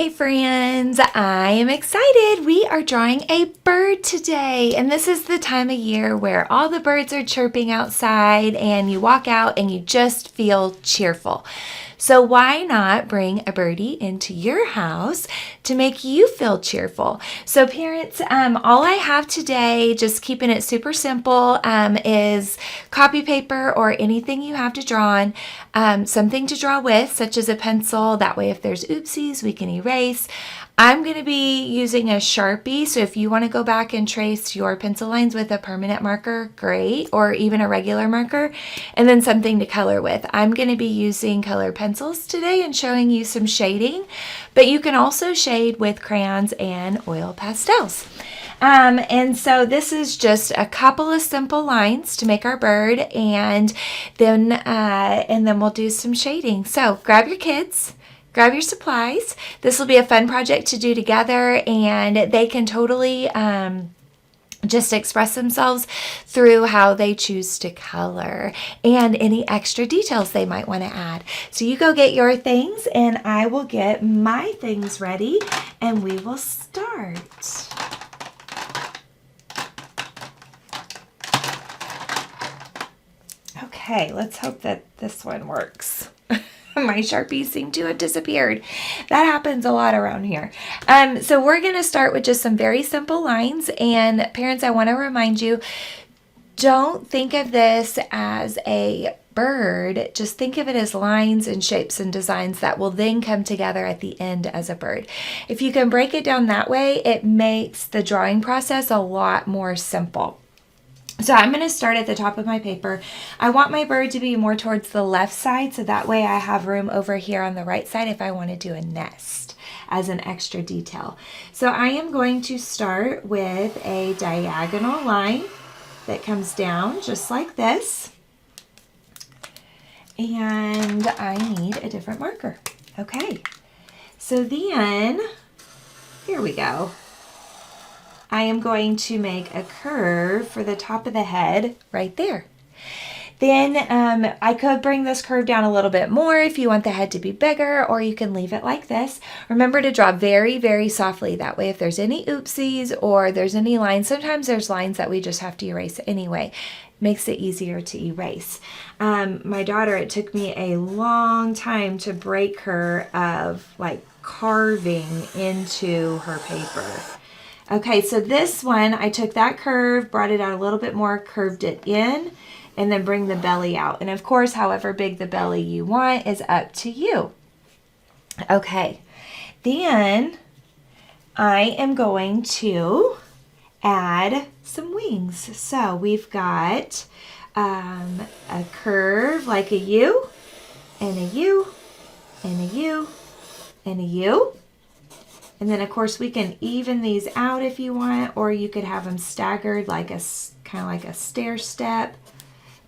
Hey friends, I am excited. We are drawing a bird today, and this is the time of year where all the birds are chirping outside and you walk out and you just feel cheerful. So why not bring a birdie into your house to make you feel cheerful? So parents, all I have today, just keeping it super simple, is copy paper or anything you have to draw on, something to draw with, such as a pencil. That way if there's oopsies, we can erase. I'm going to be using a Sharpie, so if you want to go back and trace your pencil lines with a permanent marker, great, or even a regular marker, and then something to color with. I'm going to be using colored pencils today and showing you some shading, but you can also shade with crayons and oil pastels. And so this is just a couple of simple lines to make our bird, and then we'll do some shading. So grab your kids. Grab your supplies. This will be a fun project to do together, and they can totally just express themselves through how they choose to color and any extra details they might want to add. So you go get your things and I will get my things ready and we will start. Okay, let's hope that this one works. My Sharpies seem to have disappeared. That happens a lot around here. So we're going to start with just some very simple lines. And parents, I want to remind you, don't think of this as a bird. Just think of it as lines and shapes and designs that will then come together at the end as a bird. If you can break it down that way, it makes the drawing process a lot more simple. So I'm going to start at the top of my paper. I want my bird to be more towards the left side, so that way I have room over here on the right side if I want to do a nest as an extra detail. So I am going to start with a diagonal line that comes down just like this. And I need a different marker. Okay, so then, here we go. I am going to make a curve for the top of the head right there. Then I could bring this curve down a little bit more if you want the head to be bigger, or you can leave it like this. Remember to draw very, very softly. That way if there's any oopsies or there's any lines, sometimes there's lines that we just have to erase anyway. Makes it easier to erase. My daughter, it took me a long time to break her of like carving into her paper. Okay, so this one, I took that curve, brought it out a little bit more, curved it in, and then bring the belly out. And of course, however big the belly you want is up to you. Okay, then I am going to add some wings. So we've got a curve like a U, and a U, and a U, and a U. And then of course we can even these out if you want, or you could have them staggered like kind of like a stair step.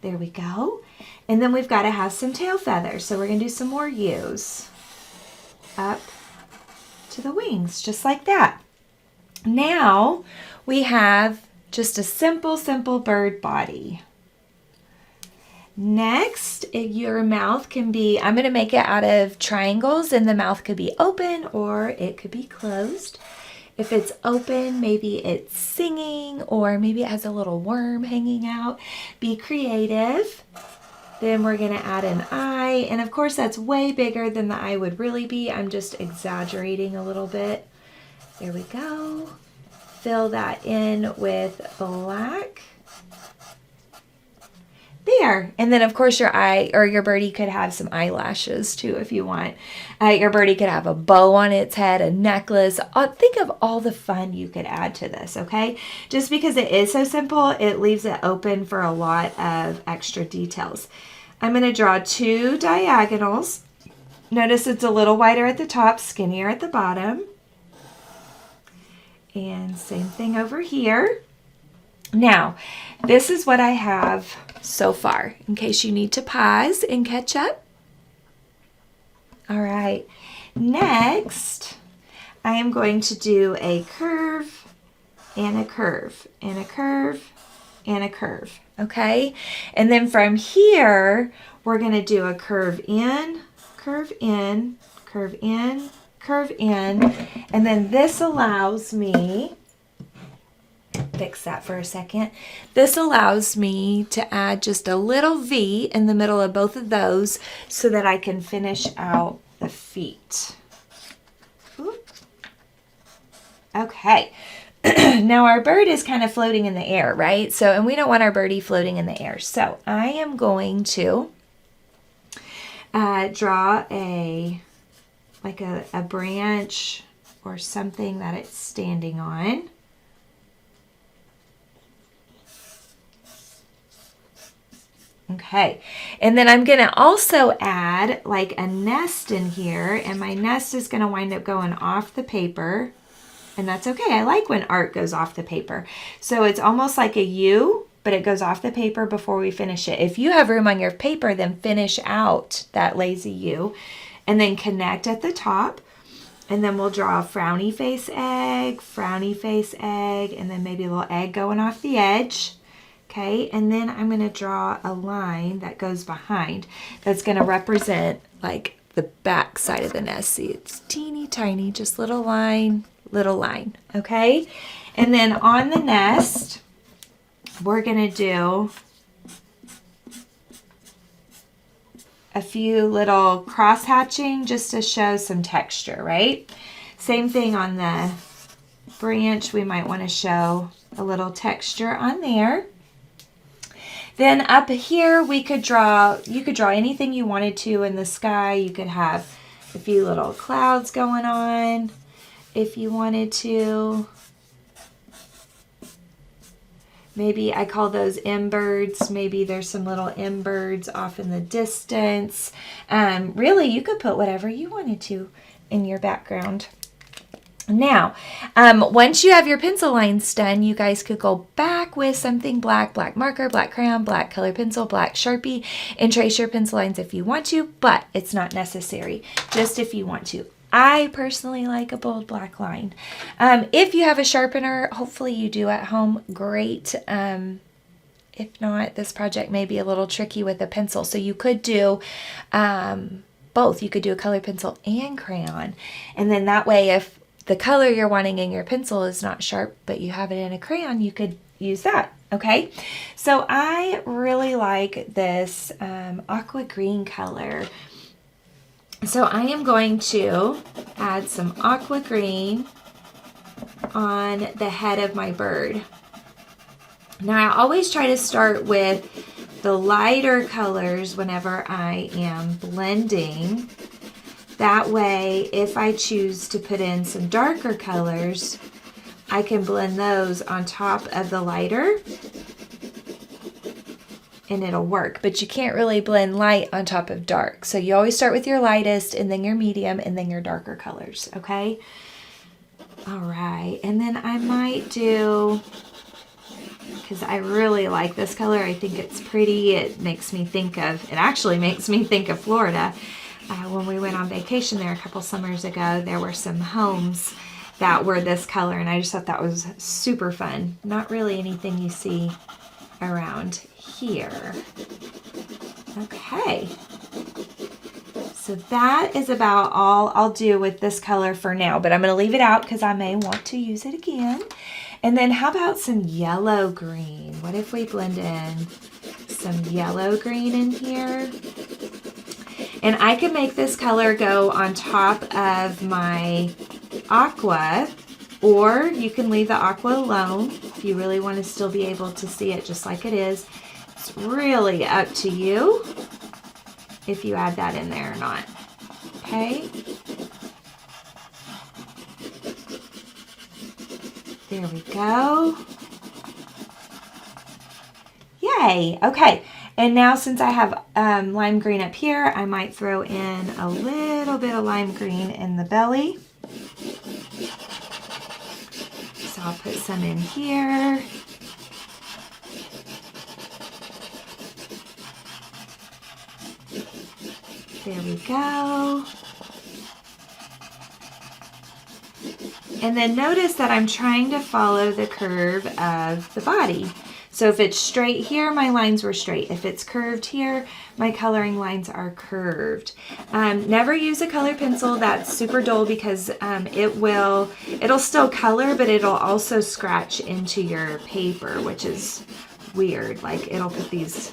There we go. And then we've got to have some tail feathers. So we're going to do some more U's up to the wings, just like that. Now we have just a simple, simple bird body. Next, your mouth can be, I'm going to make it out of triangles, and the mouth could be open or it could be closed. If it's open, maybe it's singing, or maybe it has a little worm hanging out. Be creative. Then we're going to add an eye, and of course that's way bigger than the eye would really be. I'm just exaggerating a little bit. There we go. Fill that in with black. There. And then of course your eye or your birdie could have some eyelashes too if you want. Your birdie could have a bow on its head, a necklace. Think of all the fun you could add to this, okay? Just because it is so simple, it leaves it open for a lot of extra details. I'm going to draw two diagonals. Notice it's a little wider at the top, skinnier at the bottom. And same thing over here. Now, this is what I have so far, in case you need to pause and catch up. All right, next, I am going to do a curve and a curve and a curve and a curve, okay? And then from here, we're going to do a curve in, curve in, curve in, curve in, and then this allows me, fix that for a second. This allows me to add just a little V in the middle of both of those so that I can finish out the feet. Oop. Okay. Now our bird is kind of floating in the air, right? So, and we don't want our birdie floating in the air. So I am going to draw a branch or something that it's standing on. Okay, and then I'm going to also add like a nest in here, and my nest is going to wind up going off the paper, and that's okay. I like when art goes off the paper. So it's almost like a U, but it goes off the paper before we finish it. If you have room on your paper, then finish out that lazy U, and then connect at the top, and then we'll draw a frowny face egg, and then maybe a little egg going off the edge. Okay, and then I'm going to draw a line that goes behind that's going to represent like the back side of the nest. See, it's teeny tiny, just little line, okay? And then on the nest, we're going to do a few little cross hatching just to show some texture, right? Same thing on the branch, we might want to show a little texture on there. Then up here, you could draw anything you wanted to in the sky. You could have a few little clouds going on if you wanted to. Maybe I call those M-birds. Maybe there's some little M-birds off in the distance. Really, you could put whatever you wanted to in your background. Now, once you have your pencil lines done, you guys could go back with something black marker, black crayon, black color pencil, black Sharpie, and trace your pencil lines if you want to, but it's not necessary, just if you want to. I personally like a bold black line. If you have a sharpener, hopefully you do at home, great. If not, this project may be a little tricky with a pencil, so you could do both. You could do a color pencil and crayon, and then that way if the color you're wanting in your pencil is not sharp, but you have it in a crayon, you could use that, okay? So I really like this aqua green color. So I am going to add some aqua green on the head of my bird. Now I always try to start with the lighter colors whenever I am blending. That way, if I choose to put in some darker colors, I can blend those on top of the lighter and it'll work. But you can't really blend light on top of dark. So you always start with your lightest and then your medium and then your darker colors, okay? All right, and then I might do, because I really like this color, I think it's pretty. It actually makes me think of Florida. When we went on vacation there a couple summers ago, there were some homes that were this color, and I just thought that was super fun. Not really anything you see around here. Okay. So that is about all I'll do with this color for now, but I'm going to leave it out because I may want to use it again. And then how about some yellow green? What if we blend in some yellow green in here? And I can make this color go on top of my aqua, or you can leave the aqua alone if you really want to still be able to see it just like it is. It's really up to you if you add that in there or not. Okay. There we go. Yay. Okay. And now since I have lime green up here, I might throw in a little bit of lime green in the belly. So I'll put some in here. There we go. And then notice that I'm trying to follow the curve of the body. So if it's straight here, my lines were straight. If it's curved here, my coloring lines are curved. Never use a colored pencil that's super dull because it'll still color, but it'll also scratch into your paper, which is weird. Like it'll put these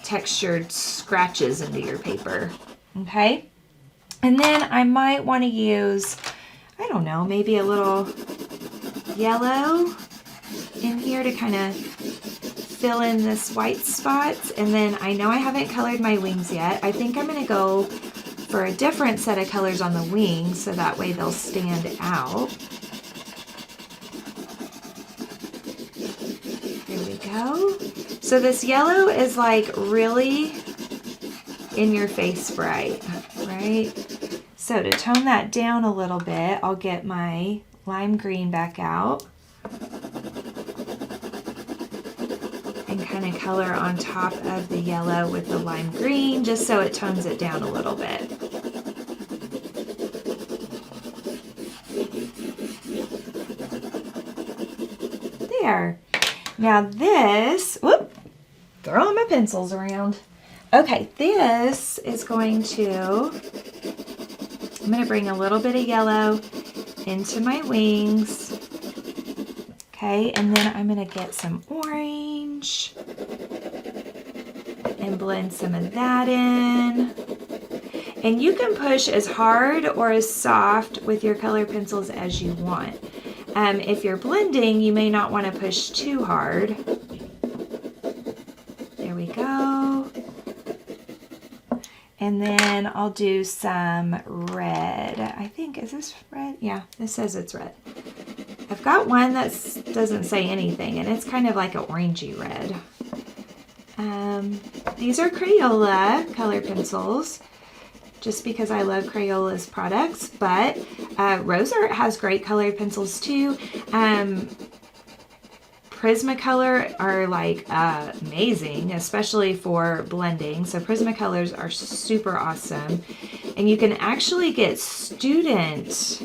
textured scratches into your paper. Okay. And then I might want to use, I don't know, maybe a little yellow in here to kind of fill in this white spots. And then I know I haven't colored my wings yet. I think I'm going to go for a different set of colors on the wings so that way they'll stand out. Here we go. So this yellow is like really in your face bright, right? So to tone that down a little bit, I'll get my lime green back out and kind of color on top of the yellow with the lime green just so it tones it down a little bit. There. Now this, whoop, throwing my pencils around. Okay, this is going to, I'm going to bring a little bit of yellow into my wings. Okay, and then I'm going to get some orange and blend some of that in. And you can push as hard or as soft with your color pencils as you want. If you're blending, you may not want to push too hard. There we go. And then I'll do some red. I think, is this red? Yeah, this says it's red. I've got one that doesn't say anything, and it's kind of like an orangey red. These are Crayola color pencils, just because I love Crayola's products, but Rose Art has great colored pencils too. Prismacolor are like amazing, especially for blending. So Prismacolors are super awesome. And you can actually get student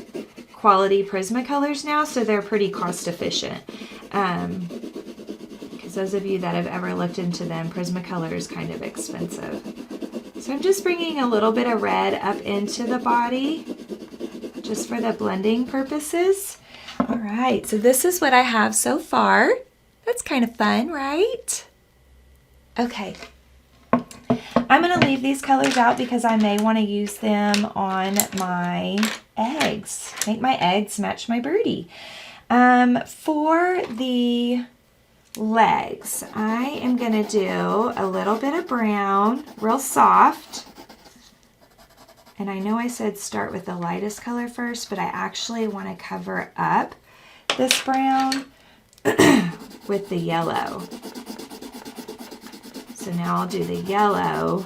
quality Prismacolors now, so they're pretty cost efficient. Because those of you that have ever looked into them, Prismacolor is kind of expensive. So I'm just bringing a little bit of red up into the body, just for the blending purposes. All right, so this is what I have so far. That's kind of fun, right? Okay. I'm going to leave these colors out because I may want to use them on my eggs. Make my eggs match my birdie. For the legs, I am going to do a little bit of brown, real soft. And I know I said start with the lightest color first, but I actually want to cover up this brown with the yellow. So now I'll do the yellow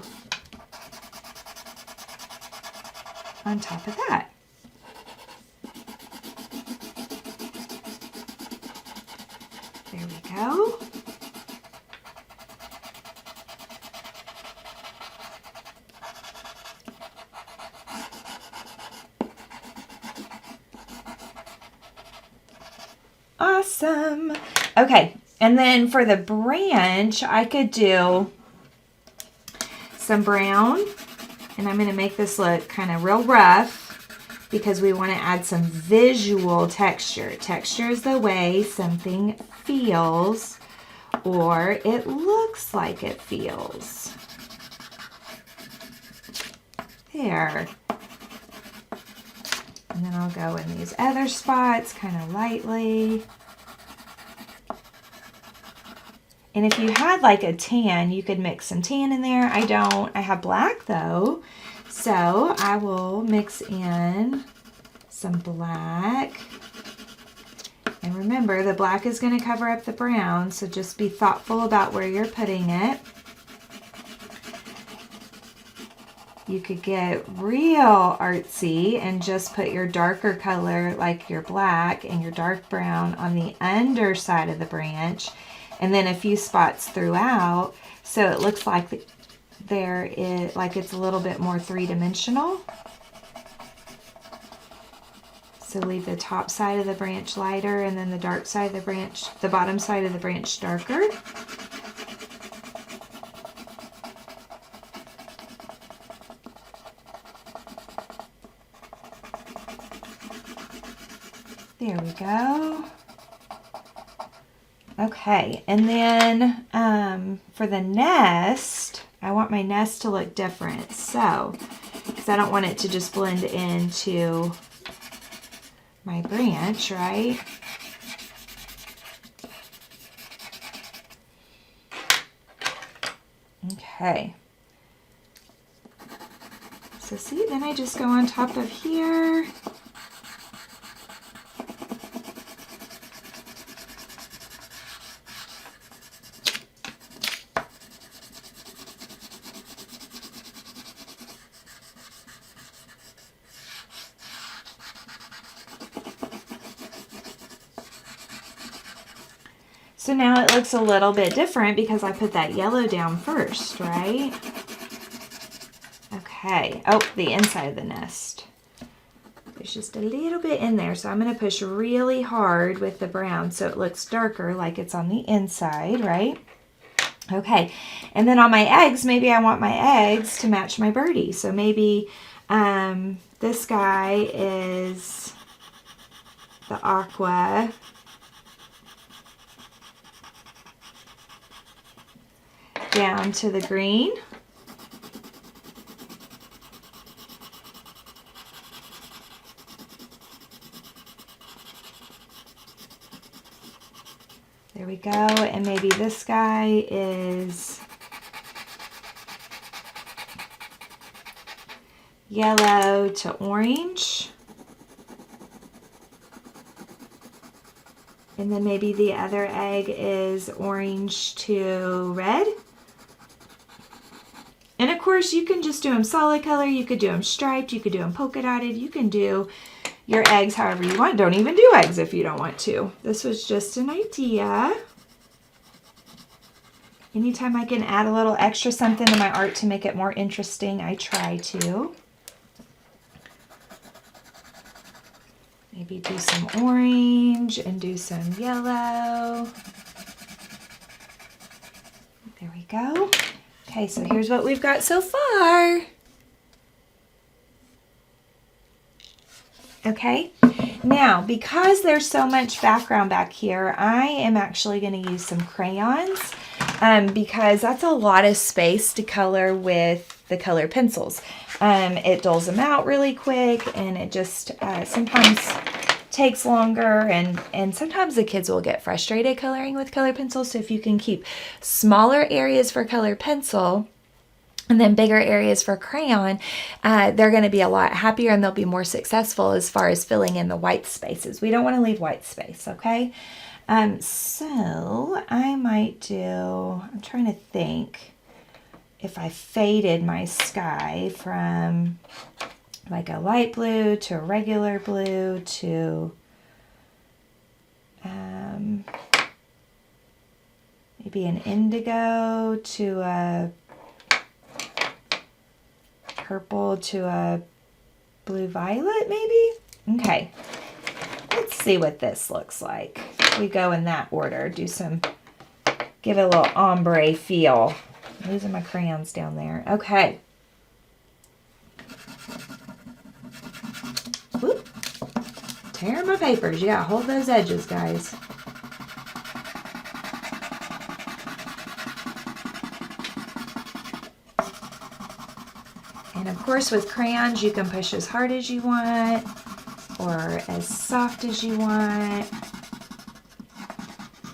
on top of that. There we go. Awesome. Okay, and then for the branch, I could do some brown, and I'm going to make this look kind of real rough because we want to add some visual texture. Texture is the way something feels or it looks like it feels. There. And then I'll go in these other spots kind of lightly. And if you had like a tan, you could mix some tan in there. I don't. I have black though. So I will mix in some black. And remember, the black is going to cover up the brown, so just be thoughtful about where you're putting it. You could get real artsy and just put your darker color, like your black and your dark brown, on the underside of the branch, and then a few spots throughout, so it looks like it's a little bit more three-dimensional. So leave the top side of the branch lighter and then the dark side of the branch, the bottom side of the branch darker. There we go. Okay, and then for the nest, I want my nest to look different. So, because I don't want it to just blend into my branch, right? Okay. So see, then I just go on top of here. So now it looks a little bit different because I put that yellow down first, right? Okay. Oh, the inside of the nest. There's just a little bit in there, so I'm going to push really hard with the brown so it looks darker like it's on the inside, right? Okay. And then on my eggs, maybe I want my eggs to match my birdie. So maybe this guy is the aqua. Down to the green. There we go. And maybe this guy is yellow to orange. And then maybe the other egg is orange to red. And of course, you can just do them solid color. You could do them striped. You could do them polka dotted. You can do your eggs however you want. Don't even do eggs if you don't want to. This was just an idea. Anytime I can add a little extra something to my art to make it more interesting, I try to. Maybe do some orange and do some yellow. There we go. Okay, so here's what we've got so far. Okay, now because there's so much background back here, I am actually going to use some crayons because that's a lot of space to color with the color pencils. It dulls them out really quick, and it just sometimes takes longer, and sometimes the kids will get frustrated coloring with color pencils. So if you can keep smaller areas for color pencil and then bigger areas for crayon, they're going to be a lot happier and they'll be more successful as far as filling in the white spaces. We don't want to leave white space, okay? So I might do, I'm trying to think if I faded my sky from like a light blue to a regular blue to maybe an indigo to a purple to a blue violet maybe. Okay, let's see what this looks like. We go in that order. Do some, give it a little ombre feel. I'm losing my crayons down there. Okay. Whoop. Tearing my papers. You gotta hold those edges, guys. And of course with crayons you can push as hard as you want or as soft as you want.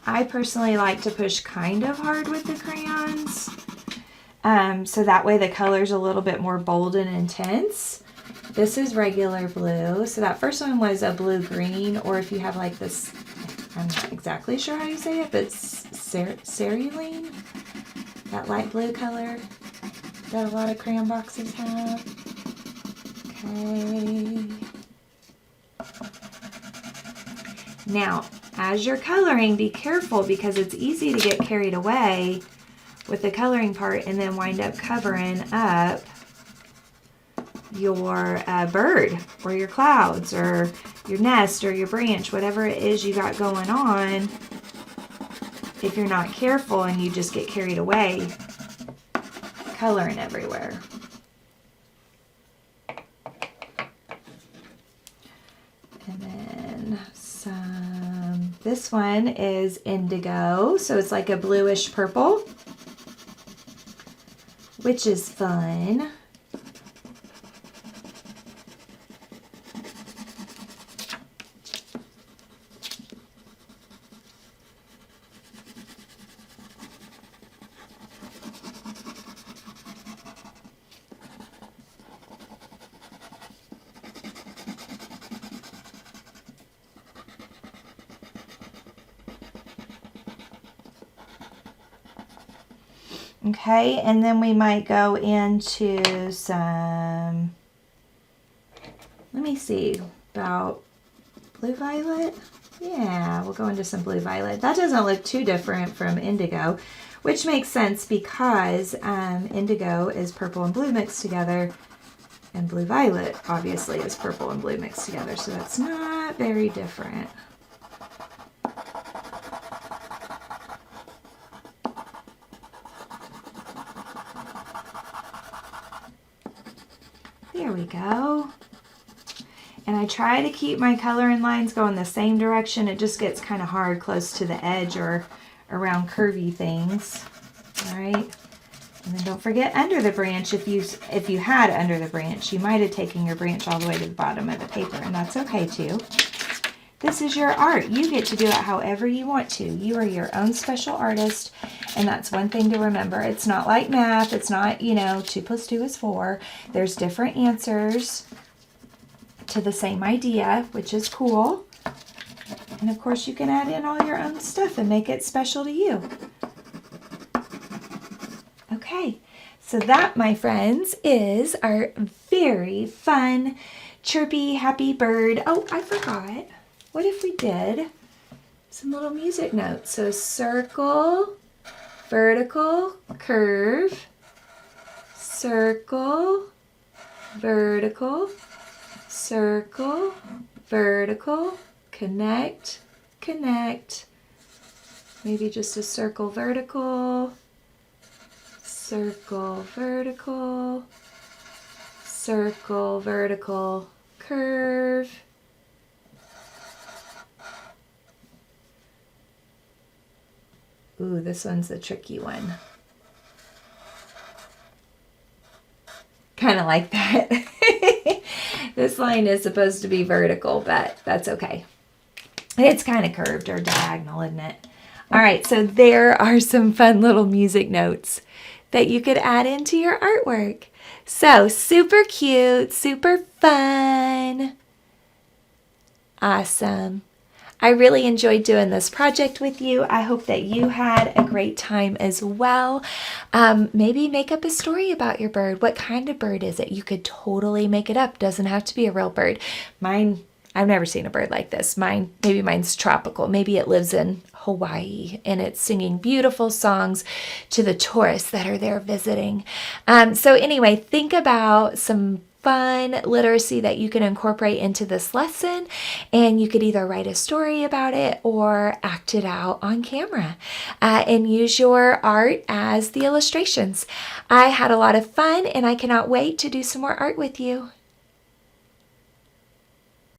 I personally like to push kind of hard with the crayons. So that way the color's a little bit more bold and intense. This is regular blue. So that first one was a blue-green, or if you have like this, I'm not exactly sure how you say it, but cerulean, that light blue color that a lot of crayon boxes have. Okay. Now, as you're coloring, be careful because it's easy to get carried away with the coloring part and then wind up covering up your bird or your clouds or your nest or your branch, whatever it is you got going on, if you're not careful and you just get carried away, coloring everywhere. And then some, this one is indigo, so it's like a bluish purple, which is fun. Okay, and then we might go into some, let me see, about blue violet. Yeah, we'll go into some blue violet. That doesn't look too different from indigo, which makes sense because indigo is purple and blue mixed together, and blue violet obviously is purple and blue mixed together, so that's not very different. There we go. And I try to keep my coloring lines going the same direction. It just gets kind of hard close to the edge or around curvy things. All right. And then don't forget under the branch. If you had under the branch, you might have taken your branch all the way to the bottom of the paper, and that's okay too. This is your art. You get to do it however you want to. You are your own special artist, and that's one thing to remember. It's not like math. It's not, 2 + 2 is 4. There's different answers to the same idea, which is cool. And of course, you can add in all your own stuff and make it special to you. Okay, so that, my friends, is our very fun, chirpy, happy bird. Oh, I forgot. What if we did some little music notes? So circle, vertical, curve, circle, vertical, circle, vertical, connect, connect. Maybe just a circle, vertical, circle, vertical, circle, vertical, curve. Ooh, this one's a tricky one. Kind of like that. This line is supposed to be vertical, but that's okay. It's kind of curved or diagonal, isn't it? All right, so there are some fun little music notes that you could add into your artwork. So super cute, super fun. Awesome. I really enjoyed doing this project with you. I hope that you had a great time as well. Maybe make up a story about your bird. What kind of bird is it? You could totally make it up. Doesn't have to be a real bird. Mine, I've never seen a bird like this. Maybe mine's tropical. Maybe it lives in Hawaii and it's singing beautiful songs to the tourists that are there visiting. So anyway, think about some fun literacy that you can incorporate into this lesson, and you could either write a story about it or act it out on camera and use your art as the illustrations. I had a lot of fun and I cannot wait to do some more art with you.